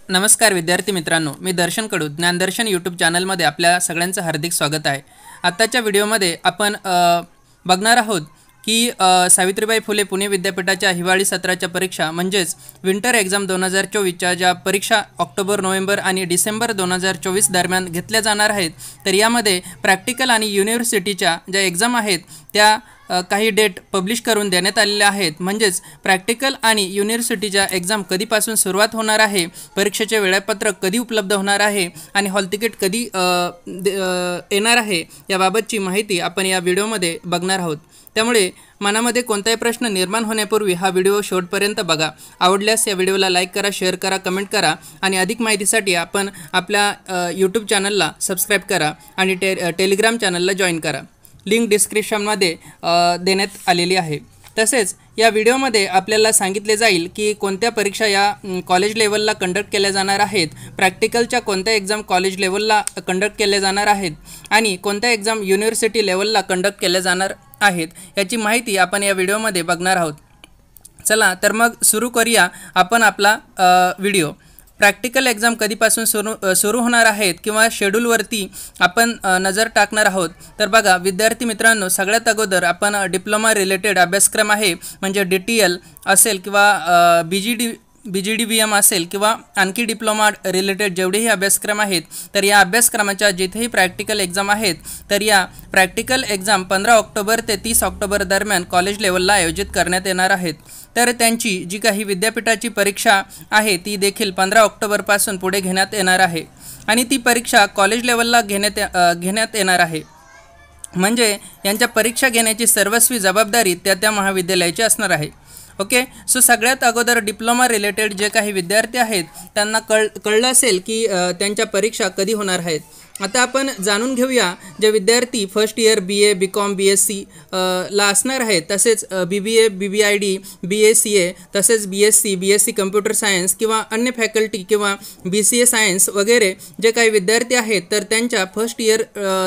नमस्कार विद्यार्थी मित्रांनो, मी दर्शन कडू ज्ञानदर्शन यूट्यूब चॅनलमध्ये आपल्या सगळ्यांचं हार्दिक स्वागत आहे। आताच्या व्हिडिओमध्ये आपण बघणार आहोत की सावित्रीबाई फुले पुणे विद्यापीठाच्या हिवाळी सत्राच्या परीक्षा म्हणजेच विंटर एक्झाम 2024 च्या ज्या परीक्षा ऑक्टोबर, नोव्हेंबर आणि डिसेंबर 2024 दरम्यान घेतल्या जाणार आहेत, तर यामध्ये प्रॅक्टिकल आणि युनिव्हर्सिटीच्या ज्या एक्झाम आहेत त्या काही डेट पब्लिश करून देण्यात आलेले आहेत। म्हणजेच प्रॅक्टिकल आणि युनिव्हर्सिटीच्या एक्झाम कधीपासून सुरुवात होणार आहे, परीक्षेचे वेळापत्रक कधी उपलब्ध होणार आहे आणि हॉल तिकीट कधी येणार आहे याबाबतची माहिती आपण या व्हिडिओमध्ये बघणार आहोत। त्यामुळे मनामध्ये कोणताही प्रश्न निर्माण होण्यापूर्वी हा व्हिडिओ शेवटपर्यंत बघा। आवडल्यास या व्हिडिओला लाईक करा, शेअर करा, कमेंट करा आणि अधिक माहितीसाठी आपण आपल्या यूट्यूब चॅनलला सबस्क्राईब करा आणि टेलिग्राम चॅनलला जॉईन करा। लिंक डिस्क्रिप्शनमध्ये देण्यात आलेली आहे। तसेच या व्हिडिओमध्ये आपल्याला सांगितले जाईल की कोणत्या परीक्षा या कॉलेज लेवलला कंडक्ट केल्या जाणार आहेत, प्रॅक्टिकलच्या कोणत्या एक्झाम कॉलेज लेवलला कंडक्ट केल्या जाणार आहेत आणि कोणत्या एक्झाम युनिव्हर्सिटी लेवलला कंडक्ट केल्या जाणार आहेत याची माहिती आपण या व्हिडिओमध्ये बघणार आहोत। चला तर मग सुरू करूया आपण आपला व्हिडिओ। प्रॅक्टिकल एक्झाम कधीपासून सुरू होणार आहेत किंवा शेड्यूलवरती आपण नजर टाकणार आहोत। तर बघा विद्यार्थी मित्रांनो, सगळ्यात अगोदर आपण डिप्लोमा रिलेटेड अभ्यासक्रम आहे म्हणजे DTL असेल किंवा BGDBM असेल किंवा आणखी डिप्लोमा रिलेटेड जेवढेही अभ्यासक्रम आहेत, तर या अभ्यासक्रमाच्या जिथेही प्रॅक्टिकल एक्झाम आहेत तर या प्रॅक्टिकल एक्झाम 15 ऑक्टोबर ते 30 ऑक्टोबर दरम्यान कॉलेज लेवलला आयोजित करण्यात येणार आहेत। तर त्यांची जी काही विद्यापीठाची परीक्षा आहे ती देखील 15 ऑक्टोबरपासून पुढे घेण्यात येणार आहे आणि ती परीक्षा कॉलेज लेवलला घेण्यात येणार आहे। म्हणजे यांच्या परीक्षा घेण्याची सर्वस्वी जबाबदारी त्या महाविद्यालयाची असणार आहे। ओके, सो सगळ्यात अगोदर डिप्लोमा रिलेटेड जे काही विद्यार्थी आहेत त्यांना कळलं असेल की त्यांच्या परीक्षा कधी होणार आहेत। आता आपण जाणून घेऊया जे विद्यार्थी first year BA, BCom, BSc ला असणार आहेत, तसेच BBA, BBID, BACA, तसेच BSc कम्प्युटर सायन्स किंवा अन्य फॅकल्टी किंवा BCA सायन्स वगैरे जे काही विद्यार्थी आहेत तर त्यांच्या फर्स्ट इयर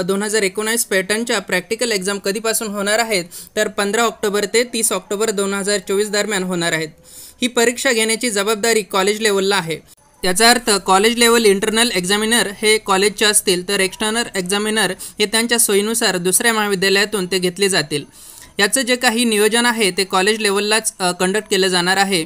2019 पॅटर्नच्या प्रॅक्टिकल एक्झाम कधीपासून होणार आहेत, तर 15 ऑक्टोबर ते 30 ऑक्टोबर 2024 दरम्यान होणार आहेत। ही परीक्षा घेण्याची जबाबदारी कॉलेज लेवलला आहे। याचा अर्थ कॉलेज लेवल इंटरनल एक्झामिनर हे कॉलेजचे असतील, तर एक्सटर्नल एक्झामिनर हे त्यांच्या सोयीनुसार दुसऱ्या महाविद्यालयातून ते घेतले जातील। याचं जे काही नियोजन आहे ते कॉलेज लेवललाच कंडक्ट केलं जाणार आहे।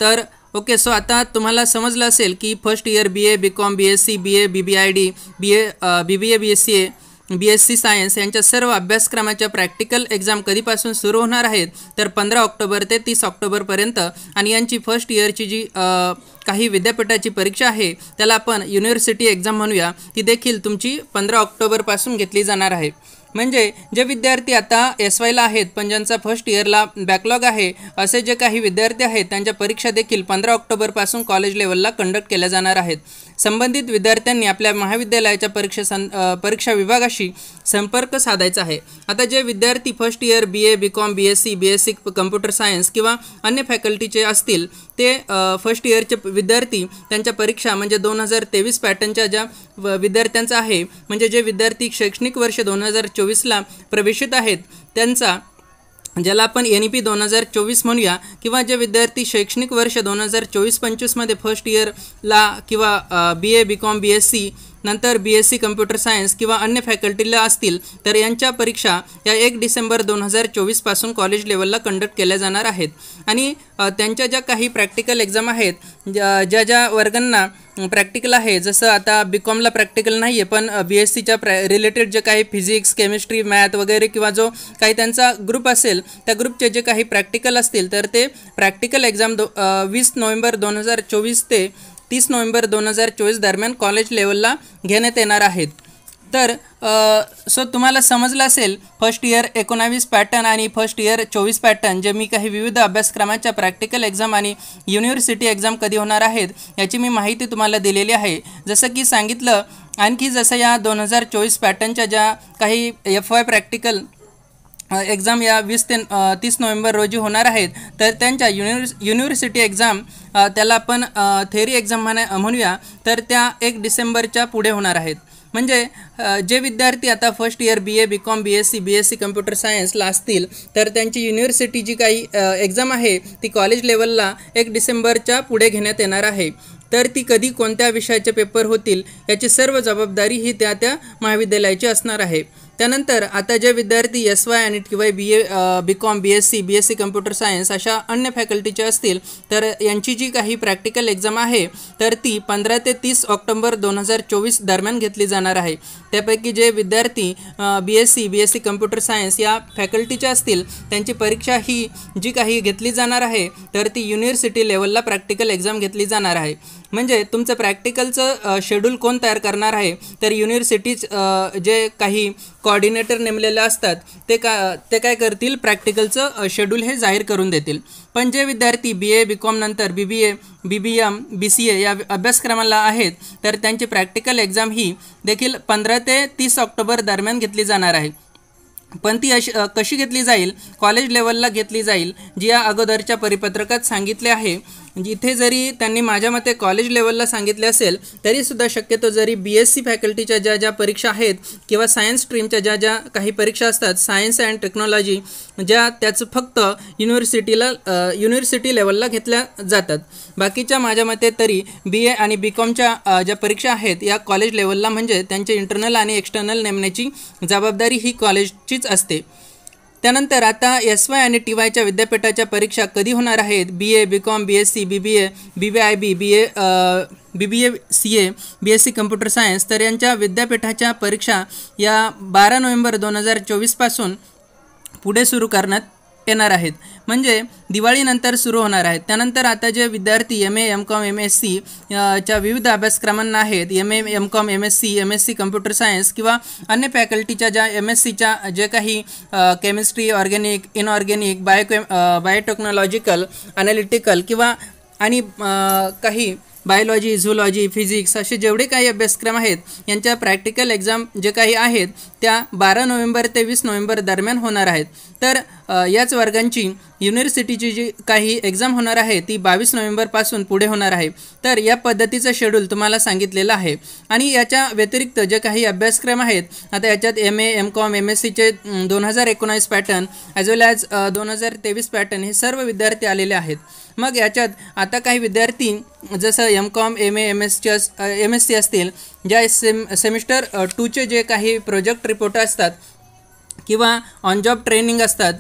तर ओके, सो आता तुम्हाला समजलं असेल की first year BA, BCom, BSc, BA, BBID, BBA, BSCA, BSc science यांच्या सर्व अभ्यासक्रमाच्या प्रॅक्टिकल एक्झाम कधीपासून सुरू होणार आहेत, तर 15 ऑक्टोबर ते 30 ऑक्टोबरपर्यंत आणि यांची फर्स्ट इयरची जी काही विद्यापीठाची परीक्षा आहे त्याला आपण युनिव्हर्सिटी एक्झाम म्हणूया, ती देखील तुमची 15 ऑक्टोबरपासून घेतली जाणार आहे। म्हणजे जे विद्यार्थी आता SYला आहेत पण ज्यांचा फर्स्ट इयरला बॅकलॉग आहे असे जे काही विद्यार्थी आहेत त्यांच्या परीक्षा देखील 15 ऑक्टोबरपासून कॉलेज लेवलला कंडक्ट केल्या जाणार आहेत। संबंधित विद्यार्थ्यांनी आपल्या महाविद्यालयाच्या परीक्षा विभागाशी संपर्क साधायचा आहे। आता जे विद्यार्थी first year BA, BCom, BSc computer science किंवा अन्य फॅकल्टीचे असतील ते फर्स्ट इयरचे विद्यार्थी त्यांच्या परीक्षा म्हणजे 2023 पॅटर्नच्या ज्या विद्यार्थ्यांचा आहे, म्हणजे जे विद्यार्थी शैक्षणिक वर्ष 2024ला प्रवेशित आहेत त्यांचा, ज्याला आपण NEP 2024 म्हणूया, किंवा जे विद्यार्थी शैक्षणिक वर्ष 2024-25 मध्ये फर्स्ट इयरला किंवा BA, BCom, BSc नंतर BSc कम्प्युटर सायन्स किंवा अन्य फॅकल्टीला असतील तर यांच्या परीक्षा या 1 डिसेंबर 2024 पासून कॉलेज लेवलला कंडक्ट केल्या जाणार आहेत। आणि त्यांच्या ज्या काही प्रॅक्टिकल एक्झाम आहेत, ज्या वर्गांना प्रॅक्टिकल आहे, जसं आता BComला प्रॅक्टिकल नाही आहे पण BScच्या रिलेटेड जे काही फिजिक्स, केमिस्ट्री, मॅथ वगैरे किंवा जो काही त्यांचा ग्रुप असेल त्या ग्रुपचे जे काही प्रॅक्टिकल असतील तर ते प्रॅक्टिकल एक्झाम 20 नोव्हेंबर 2024 ते 30 नोव्हेंबर 2024 दरम्यान कॉलेज लेवलला घेण्यात येणार आहेत। तर सो तुम्हाला समजलं असेल फर्स्ट इयर 19 पॅटर्न आणि फर्स्ट इयर 24 पॅटर्न जे मी काही विविध अभ्यासक्रमाच्या प्रॅक्टिकल एक्झाम आणि युनिव्हर्सिटी एक्झाम कधी होणार आहेत याची मी माहिती तुम्हाला दिलेली आहे। जसं की सांगितलं, आणखी जसं या 2024 पॅटर्नच्या ज्या काही FY प्रॅक्टिकल एक्झाम या 20 ते 30 नोव्हेंबर रोजी होणार आहेत, तर त्यांच्या युनिव्हर्सिटी एक्झाम त्याला आपण थेअरी एक्झाम म्हणूया, तर त्या 1 डिसेंबरच्या पुढे होणार आहेत। म्हणजे जे विद्यार्थी आता first year BA, BCom, BSc computer सायन्सला असतील तर त्यांची युनिव्हर्सिटी जी काही एक्झाम आहे ती कॉलेज लेवलला 1 डिसेंबरच्या पुढे घेण्यात येणार आहे। तर ती कधी कोणत्या विषयाचे पेपर होतील याची सर्व जबाबदारी ही त्या महाविद्यालयाची असणार आहे। त्यानंतर आता जे विद्यार्थी SY आणि TY BA BCom BSc computer science अशा अन्य फॅकल्टीचे असतील तर यांची जी काही प्रॅक्टिकल एक्झाम आहे तर ती 15 ते 30 ऑक्टोबर 2024 दरम्यान घेतली जाणार आहे। त्यापैकी जे विद्यार्थी BSc कम्प्युटर सायन्स या फॅकल्टीचे असतील त्यांची परीक्षा ही जी काही घेतली जाणार आहे तर ती युनिव्हर्सिटी लेवलला प्रॅक्टिकल एक्झाम घेतली जाणार आहे। म्हणजे तुमचं प्रॅक्टिकलचं शेड्यूल कोण तयार करणार आहे तर युनिव्हर्सिटीज जे काही कोऑर्डिनेटर नेमलेले असतात ते काय करतील, प्रॅक्टिकलचं शेड्यूल हे जाहीर करून देतील। पण जे विद्यार्थी BA BCom नंतर BBA BBM BCA या अभ्यासक्रमाला आहेत तर त्यांची प्रॅक्टिकल एक्झाम ही देखील 15 ते 30 ऑक्टोबर दरम्यान घेतली जाणार आहे। पण ती कशी घेतली जाईल, कॉलेज लेवलला घेतली जाईल, जी या अगोदरच्या परिपत्रकात सांगितले आहे। जिथे जरी त्यांनी माझ्या मते कॉलेज लेवलला सांगितले असेल तरीसुद्धा शक्यतो जरी BSc फॅकल्टीच्या ज्या परीक्षा आहेत किंवा सायन्स स्ट्रीमच्या ज्या काही परीक्षा असतात, सायन्स अँड टेक्नॉलॉजी त्याचं फक्त युनिव्हर्सिटी लेवलला घेतल्या जातात। बाकीच्या माझ्या मते तरी BA आणि BComच्या ज्या परीक्षा आहेत या कॉलेज लेवलला म्हणजे त्यांचे इंटरनल आणि एक्सटर्नल नेमण्याची जबाबदारी ही कॉलेजचीच असते। त्यानंतर आता SY आणि TYच्या विद्यापीठाच्या परीक्षा कधी होणार आहेत, BA BCom BSc BBA BBIB BBA CA BSc computer science तर यांच्या विद्यापीठाच्या परीक्षा या 12 नोव्हेंबर 2024 पासून पुढे सुरू करण्यात येणार आहेत, म्हणजे दिवाळीनंतर सुरू होणार आहेत। त्यानंतर आता जे विद्यार्थी MA MCom MSc च्या विविध अभ्यासक्रमांना आहेत, MA MCom MSc computer science किंवा अन्य फॅकल्टीच्या ज्या MScच्या जे काही chemistry, organic, inorganic, biotechnological, analytical किंवा आणि काही बायोलॉजी, झूलॉजी, फिजिक्स असे जेवढे काही अभ्यासक्रम आहेत यांच्या प्रॅक्टिकल एक्झाम जे काही आहेत त्या 12 नोव्हेंबर ते 20 नोव्हेंबर दरम्यान होणार आहेत। तर याच वर्गांची युनिव्हर्सिटीची जी काही एक्झाम होणार आहे ती 22 नोव्हेंबरपासून पुढे होणार आहे। तर या पद्धतीचं शेड्यूल तुम्हाला सांगितलेलं आहे। आणि याच्या व्यतिरिक्त जे काही अभ्यासक्रम आहेत आता याच्यात MA MCom MScचे 2019 पॅटर्न ॲज वेल ॲज 2023 पॅटर्न हे सर्व विद्यार्थी आलेले आहेत। मग याच्यात आता काही विद्यार्थी जसं MCom MA MSc असतील ज्या सेमिस्टर 2चे जे काही प्रोजेक्ट रिपोर्ट असतात किंवा ऑन जॉब ट्रेनिंग असतात,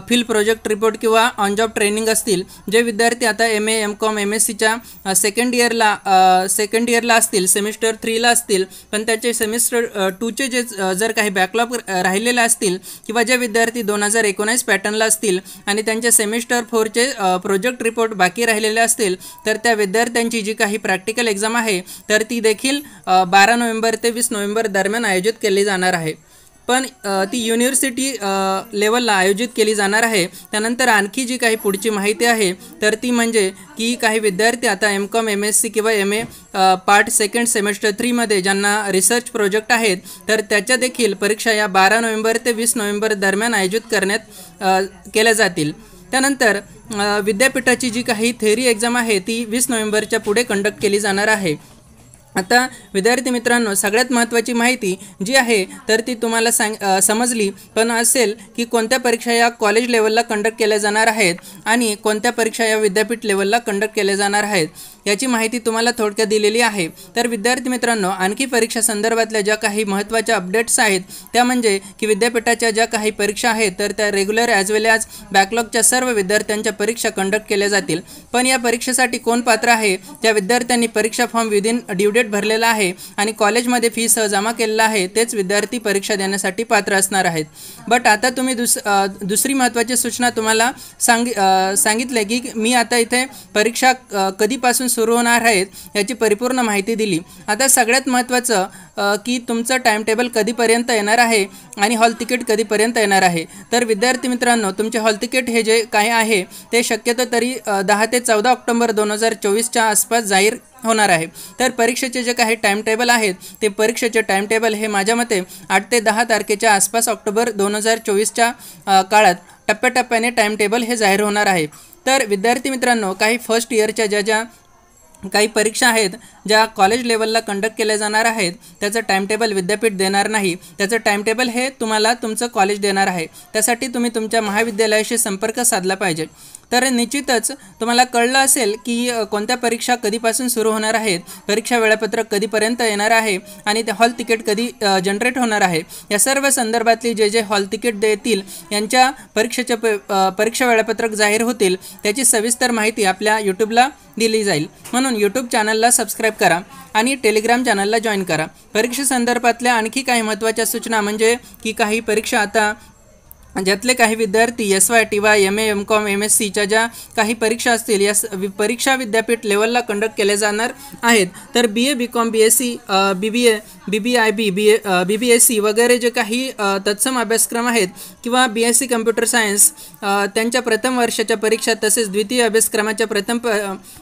फील्ड प्रोजेक्ट रिपोर्ट किंवा ऑन जॉब ट्रेनिंग असतील, जे विद्यार्थी आता MA MCom MScच्या सेकंड इयरला असतील, सेमिस्टर 3ला असतील पण त्याचे सेमिस्टर 2चे जे जर काही बॅकलॉग राहिलेले असतील किंवा जे विद्यार्थी 2019 पॅटर्नला असतील आणि त्यांचे सेमिस्टर 4चे प्रोजेक्ट रिपोर्ट बाकी राहिलेले असतील तर त्या विद्यार्थ्यांची जी काही प्रॅक्टिकल एक्झाम आहे तर ती देखील 12 नोव्हेंबर ते 20 नोव्हेंबर दरम्यान आयोजित केली जाणार आहे। पण ती युनिव्हर्सिटी लेवलला आयोजित केली जाणार आहे। त्यानंतर आणखी जी काही पुढची माहिती आहे तर ती म्हणजे की काही विद्यार्थी आता MCom MSc किंवा MA पार्ट सेकंड सेमेस्टर 3मध्ये ज्यांना रिसर्च प्रोजेक्ट आहेत तर त्याच्या देखील परीक्षा या 12 नोव्हेंबर ते 20 नोव्हेंबर दरम्यान आयोजित केल्या जातील। त्यानंतर विद्यापीठाची जी काही थेअरी एक्झाम आहे ती 20 नोव्हेंबरच्या पुढे कंडक्ट केली जाणार आहे। आता विद्यार्थी मित्रांनो, सगळ्यात महत्त्वाची माहिती जी आहे तर ती तुम्हाला समजली पण असेल की कोणत्या परीक्षा या कॉलेज लेवलला कंडक्ट केल्या जाणार आहेत आणि कोणत्या परीक्षा या विद्यापीठ लेवलला कंडक्ट केल्या जाणार आहेत याची माहिती तुम्हाला थोडक्यात दिलेली आहे। तर विद्यार्थी मित्रांनो, आणखी परीक्षा संदर्भातल्या ज्या काही महत्त्वाच्या अपडेट्स आहेत त्या म्हणजे की विद्यापीठाच्या ज्या काही परीक्षा आहेत तर त्या रेग्युलर ॲज वेल ॲज बॅकलॉगच्या सर्व विद्यार्थ्यांच्या परीक्षा कंडक्ट केल्या जातील। पण या परीक्षेसाठी कोण पात्र आहे, त्या विद्यार्थ्यांनी परीक्षा फॉर्म विदिन ड्यू डेट भरलेला आहे आणि कॉलेजमध्ये फीसह जमा केलेला आहे तेच विद्यार्थी परीक्षा देण्यासाठी पात्र असणार आहेत। बट आता तुम्ही दुसरी महत्त्वाची सूचना तुम्हाला सांगितले की मी आता इथे परीक्षा कधीपासून सुरू होणार आहेत याची परिपूर्ण माहिती दिली। आता सगळ्यात महत्त्वाचं की तुमचं टाइम टेबल कधीपर्यंत येणार आहे आणि हॉल तिकीट कधीपर्यंत येणार आहे। तर विद्यार्थी मित्रांनो, तुमचे हॉल तिकीट हे जे काही आहे ते शक्यतो तरी 10 ते 14 ऑक्टोबर 2024च्या आसपास जाहीर होणार आहे। तर परीक्षेचे जे काही टाइम टेबल आहेत ते परीक्षेचे टाइम टेबल हे माझ्या मते 8 ते 10 तारखेच्या आसपास ऑक्टोबर 2024च्या काळात टप्प्याटप्प्याने टाइम टेबल हे जाहीर होणार आहे। तर विद्यार्थी मित्रांनो, काही फर्स्ट इयरच्या ज्या काही परीक्षा आहेत ज्या कॉलेज लेवलला कंडक्ट केल्या जाणार आहेत त्याचं टाइम टेबल विद्यापीठ देणार नाही, त्याचं टाइम टेबल हे तुम्हाला तुमचं कॉलेज देणार आहे। त्यासाठी तुम्ही तुमच्या महाविद्यालयाशी संपर्क साधला पाहिजे। तर निश्चितच तुम्हाला कळलं असेल की कोणत्या परीक्षा कधीपासून सुरू होणार आहेत, परीक्षा वेळापत्रक कधीपर्यंत येणार आहे आणि ते हॉल तिकीट कधी जनरेट होणार आहे, या सर्व संदर्भातली जे हॉल तिकीट देतील यांच्या परीक्षा वेळापत्रक जाहीर होतील त्याची सविस्तर माहिती आपल्या यूट्यूबला दिली जाईल. म्हणून यूट्यूब चॅनलला सबस्क्राईब करा आणि टेलिग्राम चॅनलला जॉईन करा. परीक्षा संदर्भातल्या आणखी काही महत्त्वाच्या सूचना म्हणजे की काही परीक्षा आता ज्यातले काही विद्यार्थी SY TY MA MCOM MSCच्या ज्या काही परीक्षा असतील या परीक्षा विद्यापीठ लेवलला कंडक्ट केले जाणार आहेत. तर BA BCOM BSc BBA BBIB BBSc वगैरे जे काही तत्सम अभ्यासक्रम आहेत किंवा BSc कम्प्युटर सायन्स त्यांच्या प्रथम वर्षाच्या परीक्षा तसेच द्वितीय अभ्यासक्रमाच्या प्रथम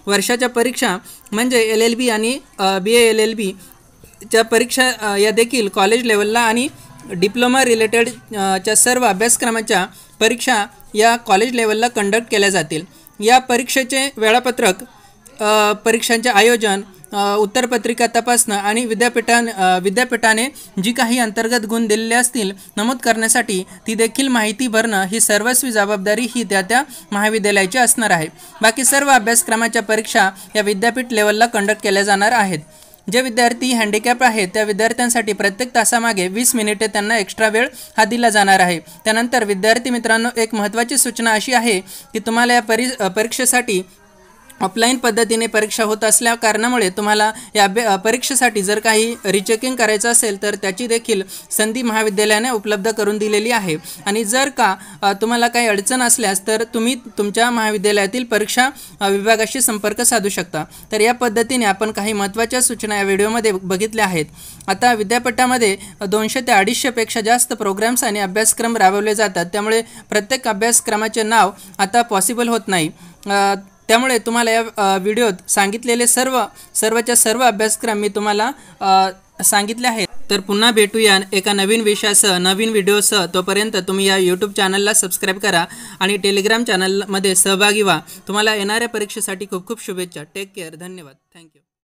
वर्षाच्या परीक्षा म्हणजे LLB आणि BA LLB च्या परीक्षा या देखील कॉलेज लेवलला आणि डिप्लोमा रिलेटेड च्या सर्व अभ्यासक्रमाच्या परीक्षा या कॉलेज लेवलला कंडक्ट केल्या जातील. या परीक्षेचे वेळापत्रक, परीक्षांचे आयोजन, उत्तरपत्रिका तपासणं आणि विद्यापीठाने जी काही अंतर्गत गुण दिलेले असतील नमूद करण्यासाठी ती देखील माहिती भरणं ही सर्वस्वी जबाबदारी ही त्या महाविद्यालयाची असणार आहे. बाकी सर्व अभ्यासक्रमाच्या परीक्षा या विद्यापीठ लेवलला कंडक्ट केल्या जाणार आहेत. जे विद्यार्थी हँडिकॅप आहेत त्या विद्यार्थ्यांसाठी प्रत्येक तासामागे 20 मिनिटे त्यांना एक्स्ट्रा वेळ हा दिला जाणार आहे. त्यानंतर विद्यार्थी मित्रांनो, एक महत्त्वाची सूचना अशी आहे की तुम्हाला या परीक्षेसाठी ऑफलाईन पद्धतीने परीक्षा होत असल्या कारणामुळे तुम्हाला या परीक्षेसाठी जर काही रिचेकिंग करायचं असेल तर त्याची देखील संधी महाविद्यालयाने उपलब्ध करून दिलेली आहे. आणि जर का तुम्हाला काही अडचण असल्यास तर तुम्ही तुमच्या महाविद्यालयातील परीक्षा विभागाशी संपर्क साधू शकता. तर या पद्धतीने आपण काही महत्त्वाच्या सूचना या व्हिडिओमध्ये बघितल्या आहेत. आता विद्यापीठामध्ये 200 ते 250 पेक्षा जास्त प्रोग्राम्स आणि अभ्यासक्रम राबवले जातात. त्यामुळे प्रत्येक अभ्यासक्रमाचे नाव आता पॉसिबल होत नाही. त्यामुळे तुम्हाला या व्हिडिओत सांगितलेले सर्वच्या सर्व अभ्यासक्रम मी तुम्हाला सांगितले आहेत. तर पुन्हा भेटूया एका नवीन विषयासह, नवीन व्हिडिओसह. तोपर्यंत तुम्ही या यूट्यूब चॅनलला सबस्क्राईब करा आणि टेलिग्राम चॅनलमध्ये सहभागी व्हा. तुम्हाला येणाऱ्या परीक्षेसाठी खूप खूप शुभेच्छा. Take care. धन्यवाद. थँक्यू.